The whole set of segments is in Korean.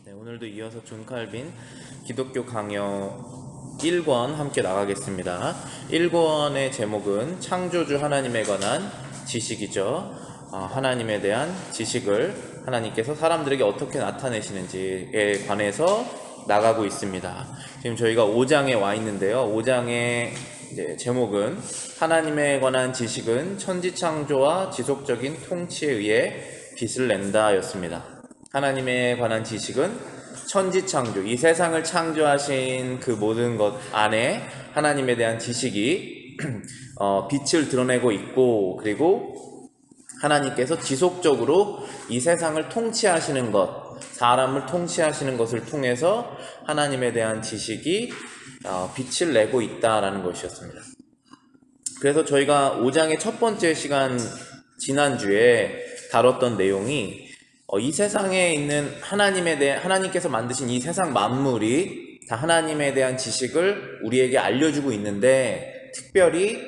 네, 오늘도 이어서 존 칼빈 기독교 강요 1권 함께 나가겠습니다. 1권의 제목은 창조주 하나님에 관한 지식이죠. 하나님에 대한 지식을 하나님께서 사람들에게 어떻게 나타내시는지에 관해서 나가고 있습니다. 지금 저희가 5장에 와 있는데요. 5장의 제목은 하나님에 관한 지식은 천지창조와 지속적인 통치에 의해 빛을 낸다 였습니다. 하나님에 관한 지식은 천지창조, 이 세상을 창조하신 그 모든 것 안에 하나님에 대한 지식이 빛을 드러내고 있고, 그리고 하나님께서 지속적으로 이 세상을 통치하시는 것, 사람을 통치하시는 것을 통해서 하나님에 대한 지식이 빛을 내고 있다라는 것이었습니다. 그래서 저희가 5장의 첫 번째 시간 지난주에 다뤘던 내용이 이 세상에 있는 하나님께서 만드신 이 세상 만물이 다 하나님에 대한 지식을 우리에게 알려주고 있는데, 특별히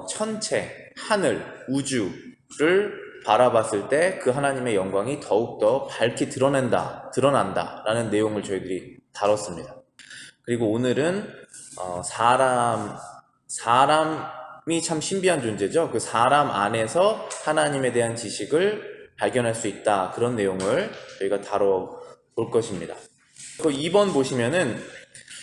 천체, 하늘, 우주를 바라봤을 때 그 하나님의 영광이 더욱더 밝히 드러난다라는 내용을 저희들이 다뤘습니다. 그리고 오늘은 사람이 참 신비한 존재죠. 그 사람 안에서 하나님에 대한 지식을 발견할 수 있다, 그런 내용을 저희가 다뤄볼 것입니다. 그 2번 보시면은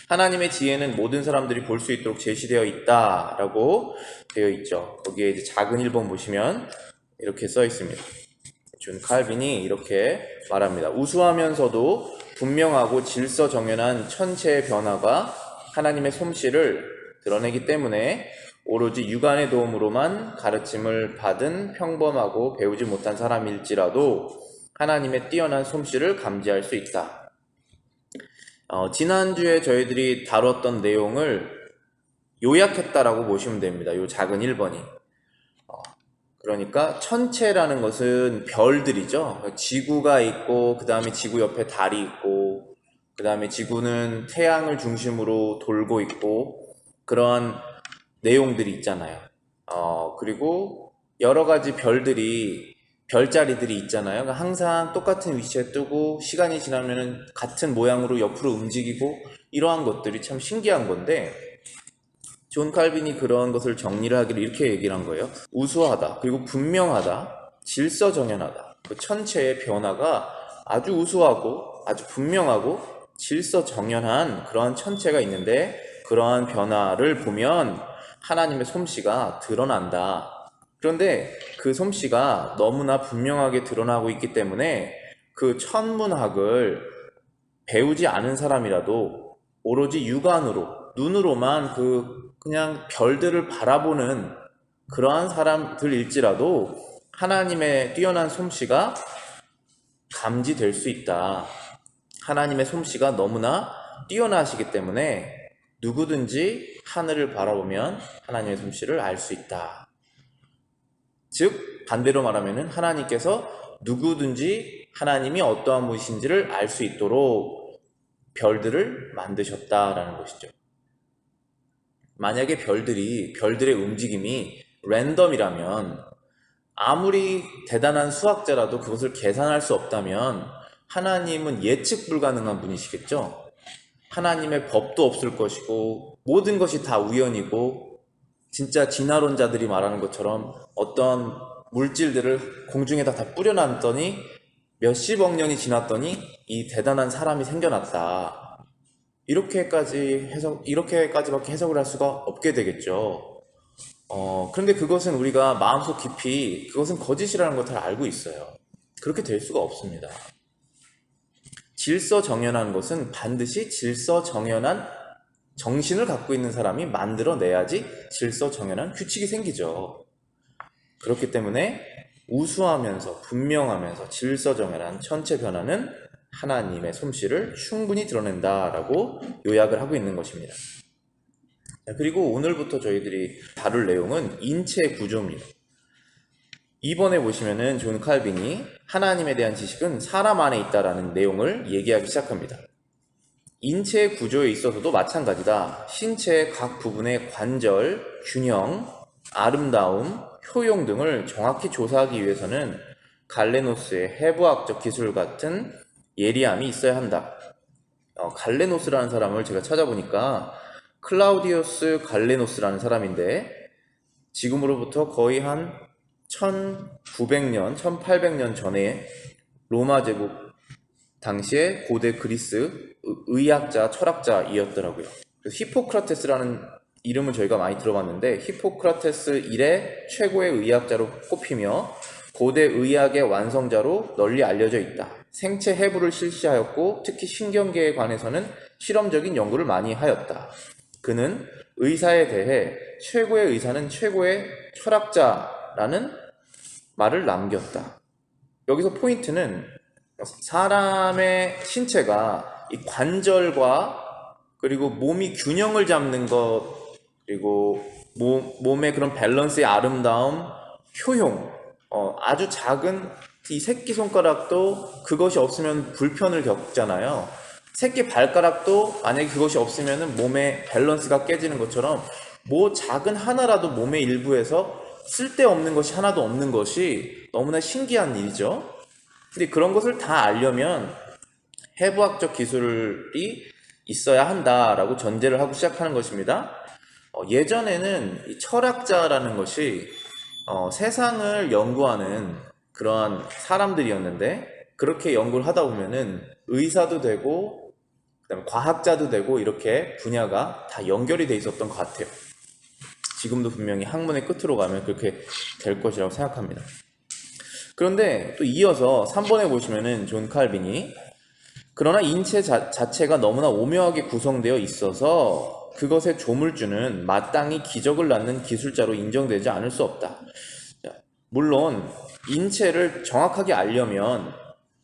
하나님의 지혜는 모든 사람들이 볼 수 있도록 제시되어 있다라고 되어 있죠. 거기에 이제 작은 1번 보시면 이렇게 써 있습니다. 존 칼빈이 이렇게 말합니다. 우수하면서도 분명하고 질서정연한 천체의 변화가 하나님의 솜씨를 드러내기 때문에 오로지 육안의 도움으로만 가르침을 받은 평범하고 배우지 못한 사람일지라도 하나님의 뛰어난 솜씨를 감지할 수 있다. 지난주에 저희들이 다뤘던 내용을 요약했다라고 보시면 됩니다. 요 작은 1번이. 그러니까 천체라는 것은 별들이죠. 지구가 있고, 그 다음에 지구 옆에 달이 있고, 그 다음에 지구는 태양을 중심으로 돌고 있고, 그런 내용들이 있잖아요. 그리고 여러 가지 별자리들이 있잖아요. 그러니까 항상 똑같은 위치에 뜨고, 시간이 지나면 같은 모양으로 옆으로 움직이고, 이러한 것들이 참 신기한 건데, 존 칼빈이 그런 것을 정리를 하기를 이렇게 얘기를 한 거예요. 우수하다, 그리고 분명하다, 질서정연하다. 그 천체의 변화가 아주 우수하고 아주 분명하고 질서정연한 그러한 천체가 있는데, 그러한 변화를 보면 하나님의 솜씨가 드러난다. 그런데 그 솜씨가 너무나 분명하게 드러나고 있기 때문에 그 천문학을 배우지 않은 사람이라도 오로지 육안으로, 눈으로만 그냥 별들을 바라보는 그러한 사람들일지라도 하나님의 뛰어난 솜씨가 감지될 수 있다. 하나님의 솜씨가 너무나 뛰어나시기 때문에 누구든지 하늘을 바라보면 하나님의 솜씨를 알 수 있다. 즉, 반대로 말하면 하나님께서 누구든지 하나님이 어떠한 분이신지를 알 수 있도록 별들을 만드셨다라는 것이죠. 만약에 별들의 움직임이 랜덤이라면, 아무리 대단한 수학자라도 그것을 계산할 수 없다면 하나님은 예측 불가능한 분이시겠죠? 하나님의 법도 없을 것이고, 모든 것이 다 우연이고, 진짜 진화론자들이 말하는 것처럼 어떤 물질들을 공중에다 다 뿌려놨더니 몇십억 년이 지났더니 이 대단한 사람이 생겨났다. 이렇게까지밖에 해석을 할 수가 없게 되겠죠. 그런데 그것은 우리가 마음속 깊이 그것은 거짓이라는 걸 잘 알고 있어요. 그렇게 될 수가 없습니다. 질서정연한 것은 반드시 질서정연한 정신을 갖고 있는 사람이 만들어내야지 질서정연한 규칙이 생기죠. 그렇기 때문에 우수하면서 분명하면서 질서정연한 천체 변화는 하나님의 솜씨를 충분히 드러낸다라고 요약을 하고 있는 것입니다. 그리고 오늘부터 저희들이 다룰 내용은 인체 구조입니다. 2번에 보시면은 존 칼빈이 하나님에 대한 지식은 사람 안에 있다라는 내용을 얘기하기 시작합니다. 인체 구조에 있어서도 마찬가지다. 신체의 각 부분의 관절, 균형, 아름다움, 효용 등을 정확히 조사하기 위해서는 갈레노스의 해부학적 기술 같은 예리함이 있어야 한다. 갈레노스라는 사람을 제가 찾아보니까 클라우디우스 갈레노스라는 사람인데 지금으로부터 거의 한 1900년, 1800년 전에 로마 제국 당시에 고대 그리스 의학자, 철학자이었더라고요. 그래서 히포크라테스라는 이름을 저희가 많이 들어봤는데 히포크라테스 이래 최고의 의학자로 꼽히며 고대 의학의 완성자로 널리 알려져 있다. 생체 해부를 실시하였고 특히 신경계에 관해서는 실험적인 연구를 많이 하였다. 그는 의사에 대해 최고의 의사는 최고의 철학자라는 말을 남겼다. 여기서 포인트는 사람의 신체가 이 관절과 그리고 몸이 균형을 잡는 것 그리고 몸의 그런 밸런스의 아름다움, 효용, 아주 작은 이 새끼손가락도 그것이 없으면 불편을 겪잖아요. 새끼 발가락도 만약에 그것이 없으면 몸의 밸런스가 깨지는 것처럼 뭐 작은 하나라도 몸의 일부에서 쓸데없는 것이 하나도 없는 것이 너무나 신기한 일이죠. 근데 그런 것을 다 알려면 해부학적 기술이 있어야 한다라고 전제를 하고 시작하는 것입니다. 예전에는 이 철학자라는 것이 세상을 연구하는 그러한 사람들이었는데 그렇게 연구를 하다 보면은 의사도 되고 그다음에 과학자도 되고 이렇게 분야가 다 연결이 돼 있었던 것 같아요. 지금도 분명히 학문의 끝으로 가면 그렇게 될 것이라고 생각합니다. 그런데 또 이어서 3번에 보시면은 존 칼빈이 그러나 인체 자체가 너무나 오묘하게 구성되어 있어서 그것의 조물주는 마땅히 기적을 낳는 기술자로 인정되지 않을 수 없다. 물론 인체를 정확하게 알려면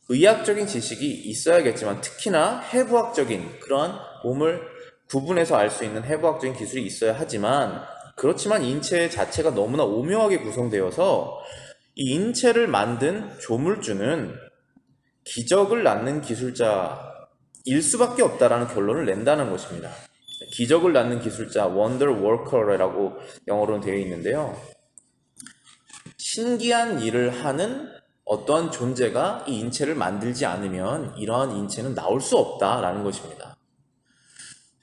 의학적인 지식이 있어야겠지만 특히나 해부학적인 그런 몸을 구분해서 알 수 있는 해부학적인 기술이 있어야 하지만 그렇지만 인체 자체가 너무나 오묘하게 구성되어서 이 인체를 만든 조물주는 기적을 낳는 기술자일 수밖에 없다라는 결론을 낸다는 것입니다. 기적을 낳는 기술자, wonder worker라고 영어로는 되어 있는데요. 신기한 일을 하는 어떠한 존재가 이 인체를 만들지 않으면 이러한 인체는 나올 수 없다라는 것입니다.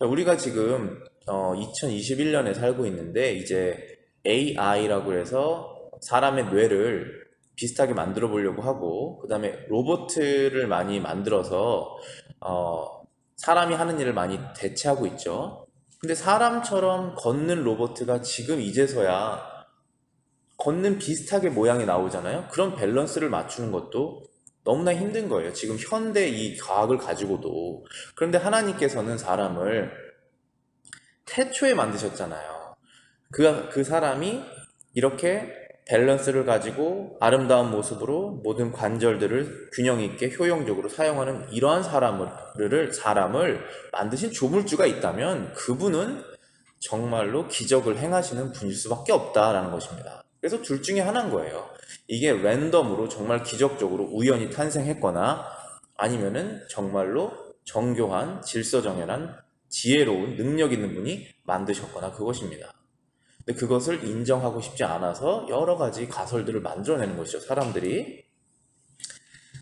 우리가 지금 2021년에 살고 있는데 이제 AI라고 해서 사람의 뇌를 비슷하게 만들어 보려고 하고 그 다음에 로봇을 많이 만들어서 사람이 하는 일을 많이 대체하고 있죠. 근데 사람처럼 걷는 로봇가 지금 이제서야 걷는 비슷하게 모양이 나오잖아요. 그런 밸런스를 맞추는 것도 너무나 힘든 거예요. 지금 현대 이 과학을 가지고도. 그런데 하나님께서는 사람을 태초에 만드셨잖아요. 그 사람이 이렇게 밸런스를 가지고 아름다운 모습으로 모든 관절들을 균형 있게 효용적으로 사용하는 이러한 사람을 만드신 조물주가 있다면 그분은 정말로 기적을 행하시는 분일 수밖에 없다라는 것입니다. 그래서 둘 중에 하나인 거예요. 이게 랜덤으로 정말 기적적으로 우연히 탄생했거나 아니면은 정말로 정교한 질서정연한 지혜로운 능력 있는 분이 만드셨거나 그것입니다. 근데 그것을 인정하고 싶지 않아서 여러 가지 가설들을 만들어내는 것이죠, 사람들이.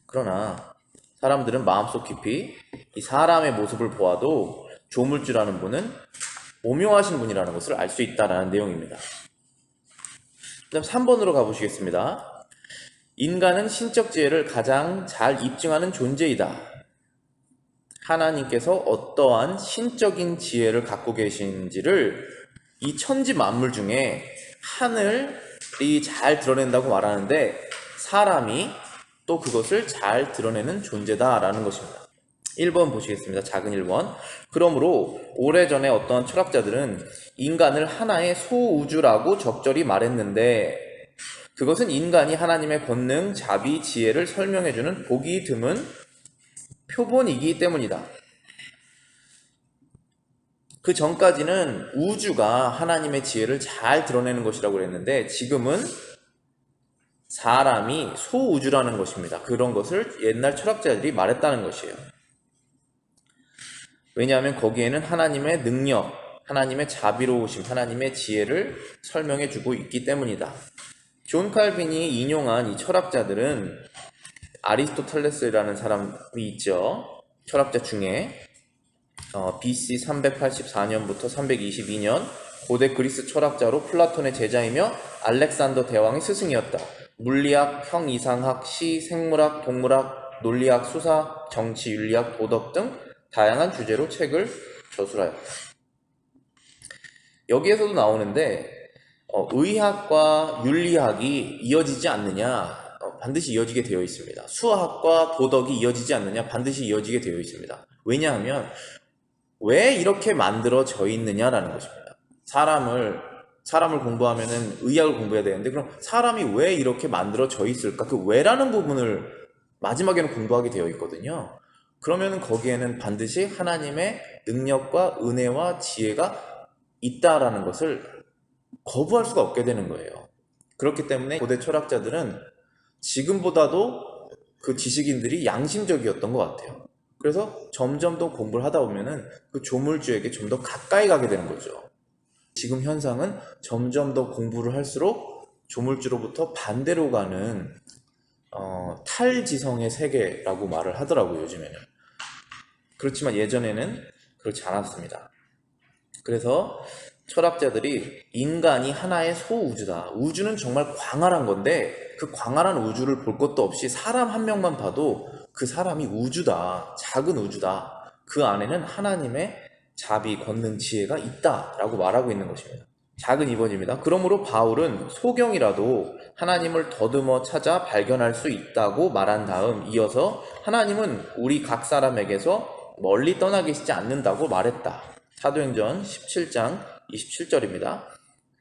그러나 사람들은 마음속 깊이 이 사람의 모습을 보아도 조물주라는 분은 오묘하신 분이라는 것을 알 수 있다는 내용입니다. 그 다음 3번으로 가보시겠습니다. 인간은 신적 지혜를 가장 잘 입증하는 존재이다. 하나님께서 어떠한 신적인 지혜를 갖고 계신지를 이 천지 만물 중에 하늘이 잘 드러낸다고 말하는데 사람이 또 그것을 잘 드러내는 존재다라는 것입니다. 1번 보시겠습니다. 작은 1번. 그러므로 오래전에 어떤 철학자들은 인간을 하나의 소우주라고 적절히 말했는데 그것은 인간이 하나님의 권능, 자비, 지혜를 설명해주는 보기 드문 표본이기 때문이다. 그 전까지는 우주가 하나님의 지혜를 잘 드러내는 것이라고 그랬는데 지금은 사람이 소우주라는 것입니다. 그런 것을 옛날 철학자들이 말했다는 것이에요. 왜냐하면 거기에는 하나님의 능력, 하나님의 자비로우심, 하나님의 지혜를 설명해 주고 있기 때문이다. 존 칼빈이 인용한 이 철학자들은 아리스토텔레스라는 사람이 있죠. 철학자 중에 BC 384년부터 322년 고대 그리스 철학자로 플라톤의 제자이며 알렉산더 대왕의 스승이었다. 물리학, 형이상학, 시, 생물학, 동물학, 논리학, 수사, 정치, 윤리학, 도덕 등 다양한 주제로 책을 저술하였다. 여기에서도 나오는데 의학과 윤리학이 이어지지 않느냐? 반드시 이어지게 되어 있습니다. 수학과 도덕이 이어지지 않느냐? 반드시 이어지게 되어 있습니다. 왜냐하면 왜 이렇게 만들어져 있느냐라는 것입니다. 사람을 공부하면은 의학을 공부해야 되는데 그럼 사람이 왜 이렇게 만들어져 있을까? 그 왜라는 부분을 마지막에는 공부하게 되어 있거든요. 그러면은 거기에는 반드시 하나님의 능력과 은혜와 지혜가 있다라는 것을 거부할 수가 없게 되는 거예요. 그렇기 때문에 고대 철학자들은 지금보다도 그 지식인들이 양심적이었던 것 같아요. 그래서 점점 더 공부를 하다 보면은 그 조물주에게 좀 더 가까이 가게 되는 거죠. 지금 현상은 점점 더 공부를 할수록 조물주로부터 반대로 가는 탈지성의 세계라고 말을 하더라고요, 요즘에는. 그렇지만 예전에는 그렇지 않았습니다. 그래서 철학자들이 인간이 하나의 소우주다. 우주는 정말 광활한 건데 그 광활한 우주를 볼 것도 없이 사람 한 명만 봐도 그 사람이 우주다. 작은 우주다. 그 안에는 하나님의 자비, 권능, 지혜가 있다라고 말하고 있는 것입니다. 작은 2번입니다. 그러므로 바울은 소경이라도 하나님을 더듬어 찾아 발견할 수 있다고 말한 다음 이어서 하나님은 우리 각 사람에게서 멀리 떠나 계시지 않는다고 말했다. 사도행전 17장 27절입니다.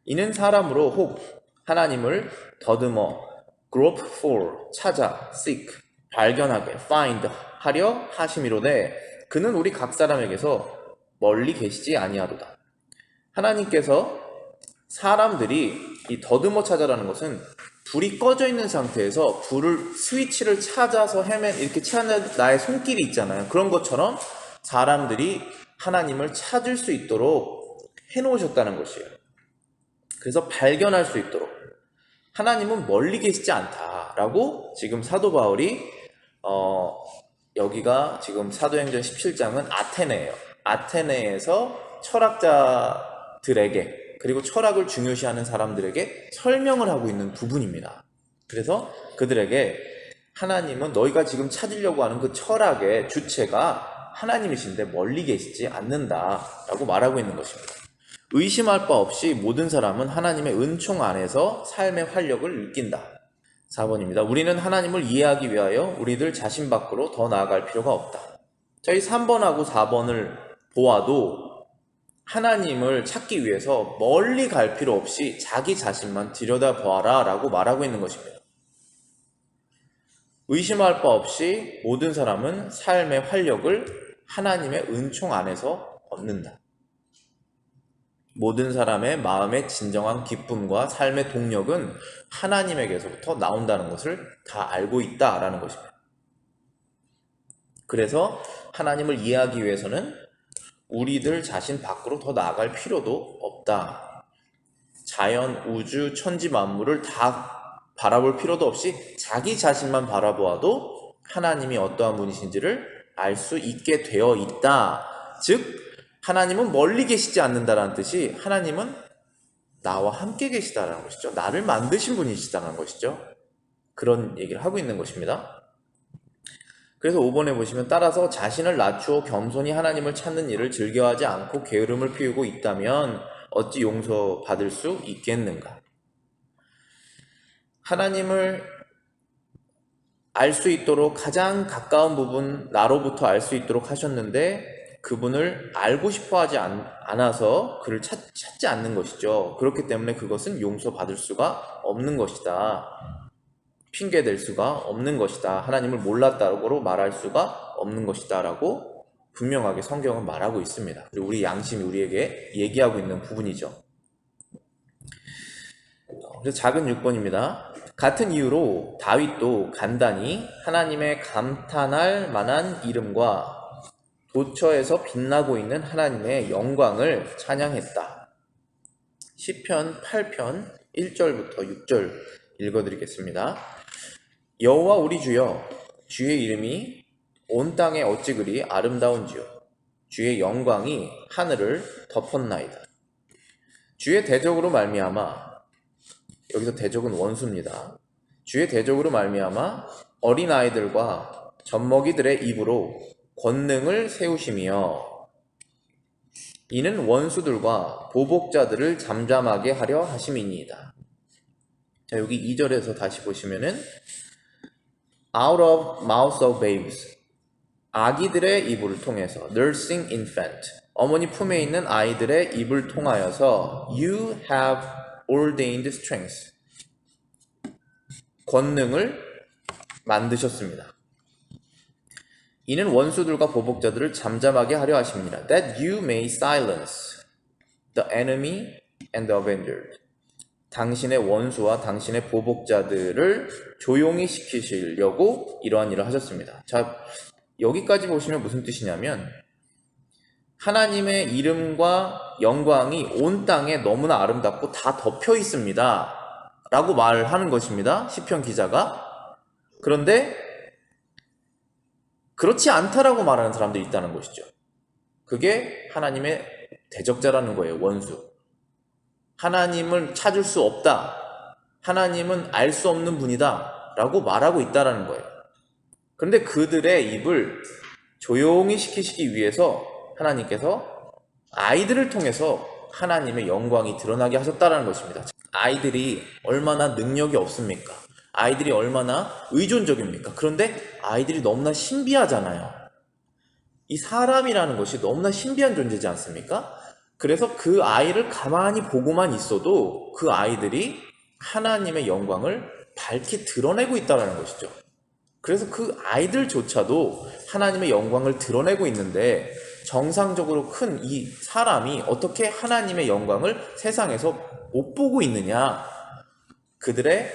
이는 사람으로 혹 하나님을 더듬어 grope for 찾아 seek 발견하게 find 하려 하심이로되 그는 우리 각 사람에게서 멀리 계시지 아니하도다. 하나님께서 사람들이 이 더듬어 찾아라는 것은 불이 꺼져 있는 상태에서 스위치를 찾아서 이렇게 찾는 나의 손길이 있잖아요. 그런 것처럼 사람들이 하나님을 찾을 수 있도록 해놓으셨다는 것이에요. 그래서 발견할 수 있도록 하나님은 멀리 계시지 않다라고 지금 사도 바울이 여기가 지금 사도행전 17장은 아테네예요. 아테네에서 철학자들에게 그리고 철학을 중요시하는 사람들에게 설명을 하고 있는 부분입니다. 그래서 그들에게 하나님은 너희가 지금 찾으려고 하는 그 철학의 주체가 하나님이신데 멀리 계시지 않는다라고 말하고 있는 것입니다. 의심할 바 없이 모든 사람은 하나님의 은총 안에서 삶의 활력을 느낀다. 4번입니다. 우리는 하나님을 이해하기 위하여 우리들 자신 밖으로 더 나아갈 필요가 없다. 저희 3번하고 4번을 보아도 하나님을 찾기 위해서 멀리 갈 필요 없이 자기 자신만 들여다보아라 라고 말하고 있는 것입니다. 의심할 바 없이 모든 사람은 삶의 활력을 하나님의 은총 안에서 얻는다. 모든 사람의 마음의 진정한 기쁨과 삶의 동력은 하나님에게서부터 나온다는 것을 다 알고 있다라는 것입니다. 그래서 하나님을 이해하기 위해서는 우리들 자신 밖으로 더 나아갈 필요도 없다. 자연, 우주, 천지 만물을 다 바라볼 필요도 없이 자기 자신만 바라보아도 하나님이 어떠한 분이신지를 알 수 있게 되어 있다. 즉 하나님은 멀리 계시지 않는다라는 뜻이 하나님은 나와 함께 계시다라는 것이죠. 나를 만드신 분이시다는 것이죠. 그런 얘기를 하고 있는 것입니다. 그래서 5번에 보시면 따라서 자신을 낮추어 겸손히 하나님을 찾는 일을 즐겨하지 않고 게으름을 피우고 있다면 어찌 용서받을 수 있겠는가? 하나님을 알 수 있도록 가장 가까운 부분 나로부터 알 수 있도록 하셨는데 그분을 알고 싶어 하지 않아서 그를 찾지 않는 것이죠. 그렇기 때문에 그것은 용서받을 수가 없는 것이다. 핑계댈 수가 없는 것이다. 하나님을 몰랐다고 말할 수가 없는 것이다 라고 분명하게 성경은 말하고 있습니다. 그리고 우리 양심이 우리에게 얘기하고 있는 부분이죠. 그래서 작은 6번입니다. 같은 이유로 다윗도 간단히 하나님의 감탄할 만한 이름과 도처에서 빛나고 있는 하나님의 영광을 찬양했다. 시편 8편 1절부터 6절 읽어드리겠습니다. 여호와 우리 주여 주의 이름이 온 땅에 어찌 그리 아름다운지요. 주의 영광이 하늘을 덮었나이다. 주의 대적으로 말미암아, 여기서 대적은 원수입니다. 주의 대적으로 말미암아 어린아이들과 젖먹이들의 입으로 권능을 세우시며 이는 원수들과 보복자들을 잠잠하게 하려 하심이니이다. 자, 여기 2절에서 다시 보시면은 out of mouths of babes, 아기들의 입을 통해서, nursing infant, 어머니 품에 있는 아이들의 입을 통하여서 you have ordained strength, 권능을 만드셨습니다. 이는 원수들과 보복자들을 잠잠하게 하려 하십니다. That you may silence the enemy and the avenger. 당신의 원수와 당신의 보복자들을 조용히 시키시려고 이러한 일을 하셨습니다. 자, 여기까지 보시면 무슨 뜻이냐면 하나님의 이름과 영광이 온 땅에 너무나 아름답고 다 덮여 있습니다 라고 말하는 것입니다. 시편 기자가. 그런데 그렇지 않다라고 말하는 사람들이 있다는 것이죠. 그게 하나님의 대적자라는 거예요. 원수. 하나님을 찾을 수 없다. 하나님은 알 수 없는 분이다 라고 말하고 있다는 거예요. 그런데 그들의 입을 조용히 시키시기 위해서 하나님께서 아이들을 통해서 하나님의 영광이 드러나게 하셨다는 것입니다. 아이들이 얼마나 능력이 없습니까? 아이들이 얼마나 의존적입니까? 그런데 아이들이 너무나 신비하잖아요. 이 사람이라는 것이 너무나 신비한 존재지 않습니까? 그래서 그 아이를 가만히 보고만 있어도 그 아이들이 하나님의 영광을 밝히 드러내고 있다는 것이죠. 그래서 그 아이들조차도 하나님의 영광을 드러내고 있는데 정상적으로 큰 이 사람이 어떻게 하나님의 영광을 세상에서 못 보고 있느냐? 그들의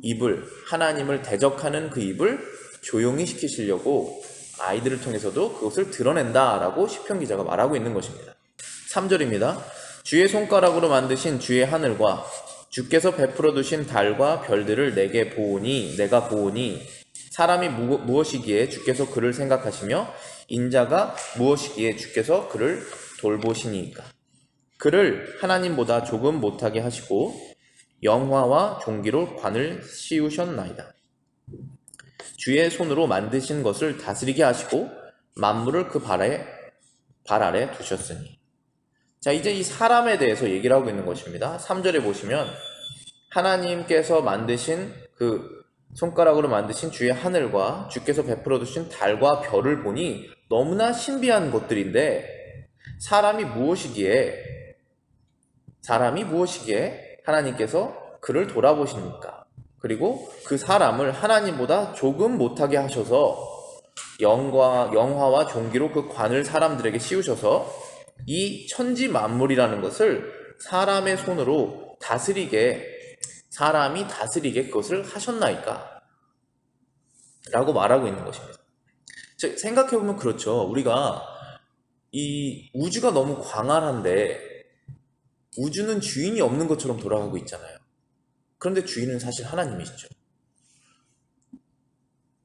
입을, 하나님을 대적하는 그 입을 조용히 시키시려고 아이들을 통해서도 그것을 드러낸다라고 시편 기자가 말하고 있는 것입니다. 3절입니다. 주의 손가락으로 만드신 주의 하늘과 주께서 베풀어 두신 달과 별들을 내가 보오니 사람이 무엇이기에 주께서 그를 생각하시며 인자가 무엇이기에 주께서 그를 돌보시니까. 그를 하나님보다 조금 못하게 하시고 영화와 종기로 관을 씌우셨나이다. 주의 손으로 만드신 것을 다스리게 하시고 만물을 그 발 아래 두셨으니. 자, 이제 이 사람에 대해서 얘기를 하고 있는 것입니다. 3절에 보시면 하나님께서 만드신 그 손가락으로 만드신 주의 하늘과 주께서 베풀어 두신 달과 별을 보니 너무나 신비한 것들인데 사람이 무엇이기에 하나님께서 그를 돌아보십니까? 그리고 그 사람을 하나님보다 조금 못하게 하셔서 영화와 종기로 그 관을 사람들에게 씌우셔서 이 천지 만물이라는 것을 사람의 손으로 사람이 다스리게 그것을 하셨나이까? 라고 말하고 있는 것입니다. 생각해보면 그렇죠. 우리가 이 우주가 너무 광활한데 우주는 주인이 없는 것처럼 돌아가고 있잖아요. 그런데 주인은 사실 하나님이시죠.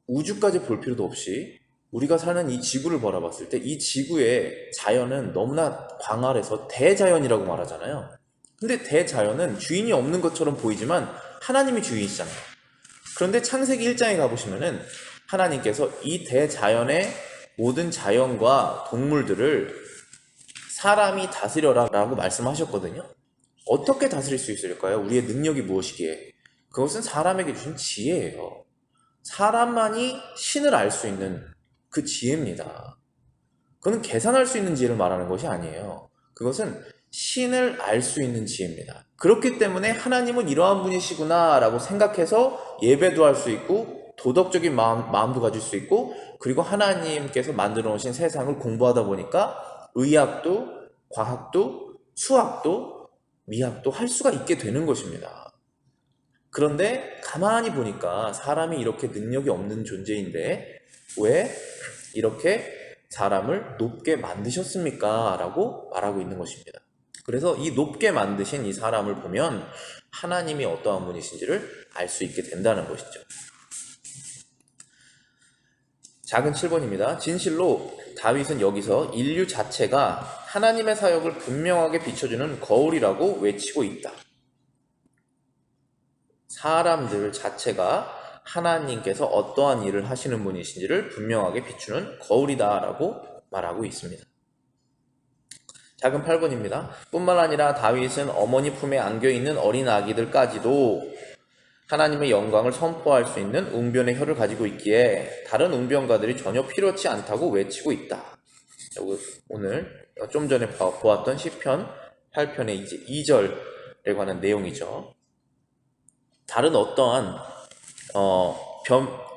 우주까지 볼 필요도 없이 우리가 사는 이 지구를 바라봤을 때 이 지구의 자연은 너무나 광활해서 대자연이라고 말하잖아요. 근데 대자연은 주인이 없는 것처럼 보이지만 하나님이 주인이시잖아요. 그런데 창세기 1장에 가보시면은 하나님께서 이 대자연의 모든 자연과 동물들을 사람이 다스려라 라고 말씀하셨거든요. 어떻게 다스릴 수 있을까요? 우리의 능력이 무엇이기에? 그것은 사람에게 주신 지혜예요. 사람만이 신을 알 수 있는 그 지혜입니다. 그건 계산할 수 있는 지혜를 말하는 것이 아니에요. 그것은 신을 알 수 있는 지혜입니다. 그렇기 때문에 하나님은 이러한 분이시구나 라고 생각해서 예배도 할 수 있고 도덕적인 마음도 가질 수 있고 그리고 하나님께서 만들어 놓으신 세상을 공부하다 보니까 의학도 과학도 수학도 미학도 할 수가 있게 되는 것입니다. 그런데 가만히 보니까 사람이 이렇게 능력이 없는 존재인데 왜 이렇게 사람을 높게 만드셨습니까? 라고 말하고 있는 것입니다. 그래서 이 높게 만드신 이 사람을 보면 하나님이 어떠한 분이신지를 알 수 있게 된다는 것이죠. 작은 7번입니다. 진실로 다윗은 여기서 인류 자체가 하나님의 사역을 분명하게 비춰주는 거울이라고 외치고 있다. 사람들 자체가 하나님께서 어떠한 일을 하시는 분이신지를 분명하게 비추는 거울이다라고 말하고 있습니다. 작은 8번입니다. 뿐만 아니라 다윗은 어머니 품에 안겨있는 어린 아기들까지도 하나님의 영광을 선포할 수 있는 웅변의 혀를 가지고 있기에 다른 웅변가들이 전혀 필요치 않다고 외치고 있다. 오늘 좀 전에 보았던 시편 8편의 이제 2절에 관한 내용이죠. 다른 어떠한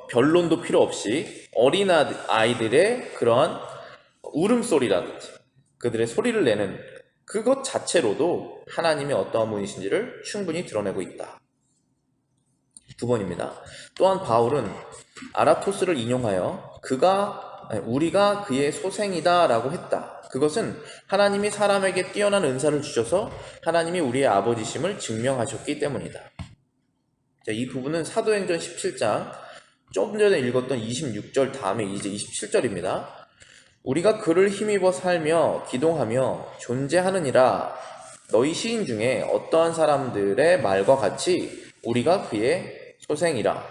변론도 필요 없이 어린 아이들의 그러한 울음소리라든지 그들의 소리를 내는 그것 자체로도 하나님이 어떠한 분이신지를 충분히 드러내고 있다. 9번입니다. 또한 바울은 아라토스를 인용하여 우리가 그의 소생이다 라고 했다. 그것은 하나님이 사람에게 뛰어난 은사를 주셔서 하나님이 우리의 아버지심을 증명하셨기 때문이다. 자, 이 부분은 사도행전 17장 좀 전에 읽었던 26절 다음에 이제 27절입니다. 우리가 그를 힘입어 살며 기동하며 존재하느니라. 너희 시인 중에 어떠한 사람들의 말과 같이 우리가 그의 소생이라.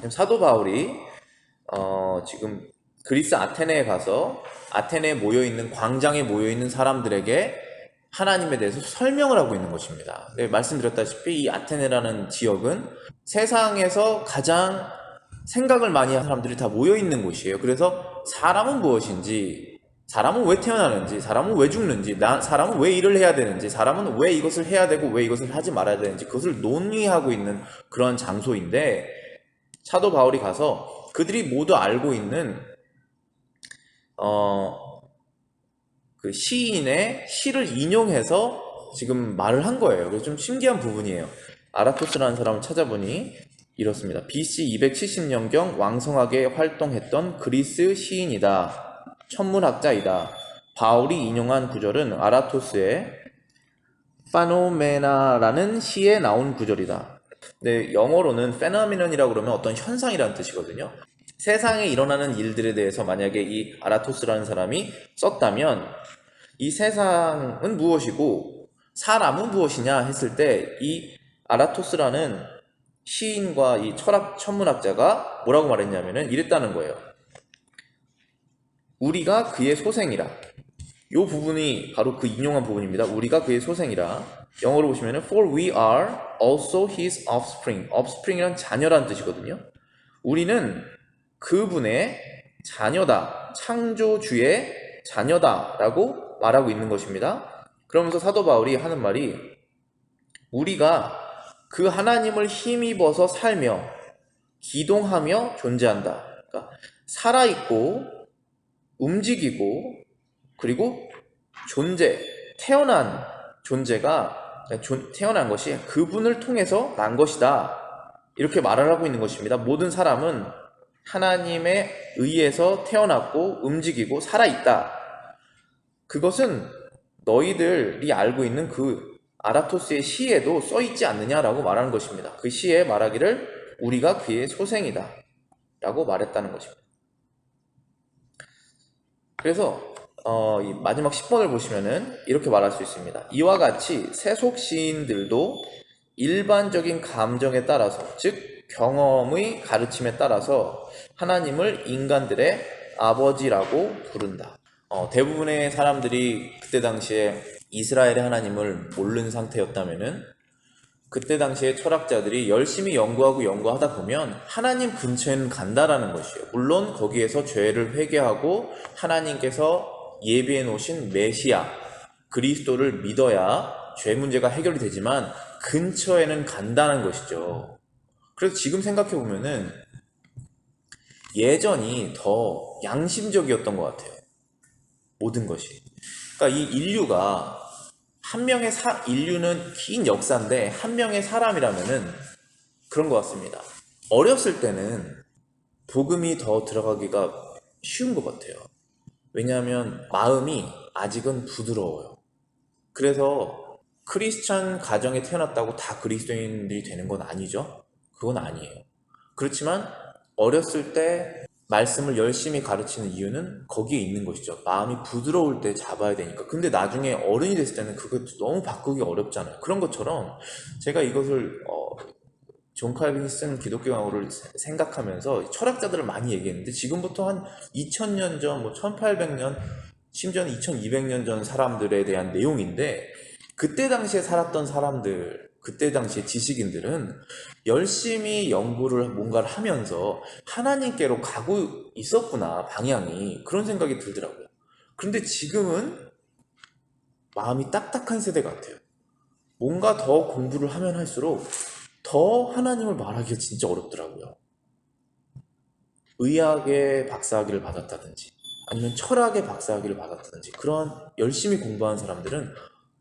사도 바울이 지금 그리스 아테네에 가서 아테네에 모여있는 광장에 모여있는 사람들에게 하나님에 대해서 설명을 하고 있는 것입니다. 네, 말씀드렸다시피 이 아테네라는 지역은 세상에서 가장 생각을 많이 하는 사람들이 다 모여있는 곳이에요. 그래서 사람은 무엇인지, 사람은 왜 태어나는지, 사람은 왜 죽는지, 사람은 왜 일을 해야 되는지, 사람은 왜 이것을 해야 되고 왜 이것을 하지 말아야 되는지 그것을 논의하고 있는 그런 장소인데 사도 바울이 가서 그들이 모두 알고 있는 그 시인의 시를 인용해서 지금 말을 한 거예요. 그래서 좀 신기한 부분이에요. 아라토스라는 사람을 찾아보니 이렇습니다. BC 270년경 왕성하게 활동했던 그리스 시인이다. 천문학자이다. 바울이 인용한 구절은 아라토스의 파노메나라는 시에 나온 구절이다. 근데 영어로는 phenomenon이라고 그러면 어떤 현상이라는 뜻이거든요. 세상에 일어나는 일들에 대해서 만약에 이 아라토스라는 사람이 썼다면 이 세상은 무엇이고 사람은 무엇이냐 했을 때 이 아라토스라는 시인과 이 천문학자가 뭐라고 말했냐면은 이랬다는 거예요. 우리가 그의 소생이라. 이 부분이 바로 그 인용한 부분입니다. 우리가 그의 소생이라. 영어로 보시면은 For we are also his offspring. offspring이란 자녀란 뜻이거든요. 우리는 그분의 자녀다. 창조주의 자녀다 라고 말하고 있는 것입니다. 그러면서 사도 바울이 하는 말이 우리가 그 하나님을 힘입어서 살며 기동하며 존재한다. 그러니까 살아있고 움직이고 그리고 태어난 존재가 태어난 것이 그분을 통해서 난 것이다. 이렇게 말을 하고 있는 것입니다. 모든 사람은 하나님에 의해서 태어났고 움직이고 살아있다. 그것은 너희들이 알고 있는 그 아라토스의 시에도 써있지 않느냐라고 말하는 것입니다. 그 시에 말하기를 우리가 그의 소생이다 라고 말했다는 것입니다. 그래서 이 마지막 10번을 보시면은 이렇게 말할 수 있습니다. 이와 같이 세속 시인들도 일반적인 감정에 따라서 즉 경험의 가르침에 따라서 하나님을 인간들의 아버지라고 부른다. 대부분의 사람들이 그때 당시에 이스라엘의 하나님을 모르는 상태였다면은 그때 당시에 철학자들이 열심히 연구하다 보면 하나님 근처에는 간다라는 것이에요. 물론 거기에서 죄를 회개하고 하나님께서 예비해 놓으신 메시아 그리스도를 믿어야 죄 문제가 해결이 되지만 근처에는 간다는 것이죠. 그래서 지금 생각해 보면은 예전이 더 양심적이었던 것 같아요. 모든 것이. 그러니까 이 인류가 인류는 긴 역사인데 한 명의 사람이라면은 그런 것 같습니다. 어렸을 때는 복음이 더 들어가기가 쉬운 것 같아요. 왜냐하면 마음이 아직은 부드러워요. 그래서 크리스찬 가정에 태어났다고 다 그리스도인들이 되는 건 아니죠. 그건 아니에요. 그렇지만 어렸을 때 말씀을 열심히 가르치는 이유는 거기에 있는 것이죠. 마음이 부드러울 때 잡아야 되니까. 근데 나중에 어른이 됐을 때는 그거 너무 바꾸기 어렵잖아요. 그런 것처럼 제가 이것을 존 칼빈이 쓴 기독교 강호를 생각하면서 철학자들을 많이 얘기했는데 지금부터 한 2000년 전, 뭐 1800년, 심지어는 2200년 전 사람들에 대한 내용인데 그때 당시에 살았던 사람들, 그때 당시에 지식인들은 열심히 연구를 뭔가를 하면서 하나님께로 가고 있었구나, 방향이. 그런 생각이 들더라고요. 그런데 지금은 마음이 딱딱한 세대 같아요. 뭔가 더 공부를 하면 할수록 더 하나님을 말하기가 진짜 어렵더라고요. 의학의 박사학위를 받았다든지 아니면 철학의 박사학위를 받았다든지 그런 열심히 공부한 사람들은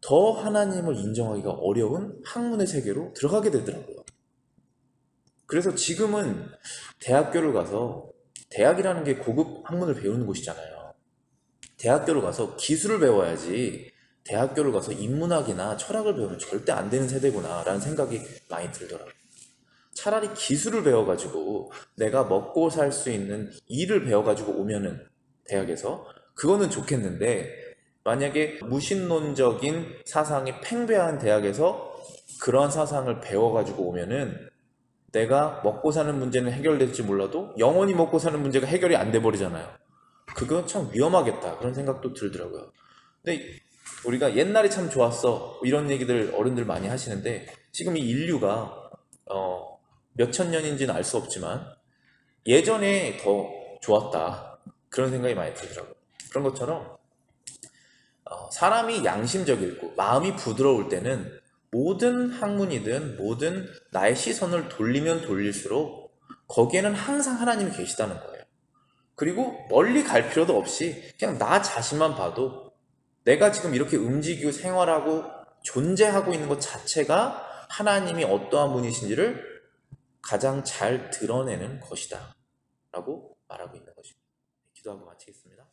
더 하나님을 인정하기가 어려운 학문의 세계로 들어가게 되더라고요. 그래서 지금은 대학교를 가서 대학이라는 게 고급 학문을 배우는 곳이잖아요. 대학교를 가서 기술을 배워야지 대학교를 가서 인문학이나 철학을 배우면 절대 안 되는 세대구나 라는 생각이 많이 들더라고요. 차라리 기술을 배워가지고 내가 먹고 살 수 있는 일을 배워가지고 오면은 대학에서 그거는 좋겠는데 만약에 무신론적인 사상이 팽배한 대학에서 그런 사상을 배워가지고 오면은 내가 먹고 사는 문제는 해결될지 몰라도 영원히 먹고 사는 문제가 해결이 안 돼 버리잖아요. 그거 참 위험하겠다 그런 생각도 들더라고요. 근데 우리가 옛날이 참 좋았어 이런 얘기들 어른들 많이 하시는데 지금 이 인류가 몇천 년인지는 알 수 없지만 예전에 더 좋았다 그런 생각이 많이 들더라고요. 그런 것처럼 사람이 양심적이고 마음이 부드러울 때는 모든 학문이든 모든 나의 시선을 돌리면 돌릴수록 거기에는 항상 하나님이 계시다는 거예요. 그리고 멀리 갈 필요도 없이 그냥 나 자신만 봐도 내가 지금 이렇게 움직이고 생활하고 존재하고 있는 것 자체가 하나님이 어떠한 분이신지를 가장 잘 드러내는 것이다 라고 말하고 있는 것입니다. 기도하고 마치겠습니다.